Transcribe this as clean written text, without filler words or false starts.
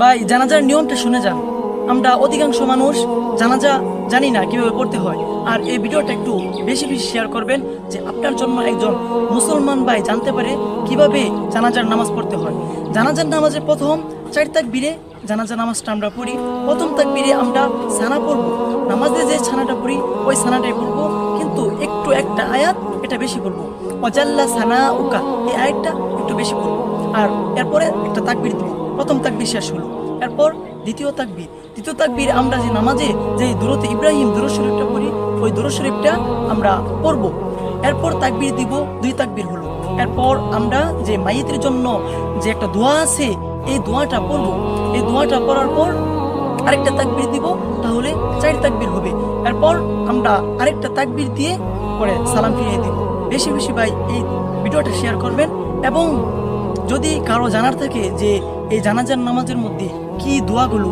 ভাই জানাজার নিয়মটা শুনে যান। আমরা অধিকাংশ মানুষ জানাজা জানি না কিভাবে পড়তে হয়। আর এই ভিডিওটা একটু বেশি বেশি শেয়ার করবেন, যে আপনার জন্য একজন মুসলমান ভাই জানতে পারে কিভাবে জানাজার নামাজ পড়তে হয়। জানাজার নামাজের প্রথম 4 তাকবীরে জানাজার নামাজটা আমরা পড়ি। প্রথম তাকবীরে আমরা সানা পড়বো, নামাজে যে ছানাটা পড়ি ওই ছানাটাই পড়বো, কিন্তু একটু একটা আয়াত এটা বেশি পড়বো, অজাল্লা সানা উকা, এই আয়াতটা একটু বেশি পড়বো। আর এরপরে একটা তাকবীর দিব, প্রথম তাকবীর শেষ হলো। এরপর দ্বিতীয় তাকবীর আমরা যে নামাজে যে দুরূদ ইব্রাহিম দুরূদ শরীফটা পড়ি, ওই দুরূদ শরীফটা আমরা পড়ব। এরপর তাকবীর দিব, 2 তাকবীর হলো। এরপর আমরা যে মাইয়িতের জন্য যে একটা দোয়া আছে এই দোয়াটা পড়ব। এই দোয়াটা পড়ার পর আরেকটা তাকবীর দিব, তাহলে 4 তাকবীর হবে। এরপর আমরা আরেকটা তাকবীর দিয়ে পরে সালাম ফিরিয়ে দিব। বেশি বেশি ভাই এই ভিডিওটা শেয়ার করবেন। এবং যদি কারো জানার থাকে যে এই জানাজার নামাজের মধ্যে কি দোয়াগুলো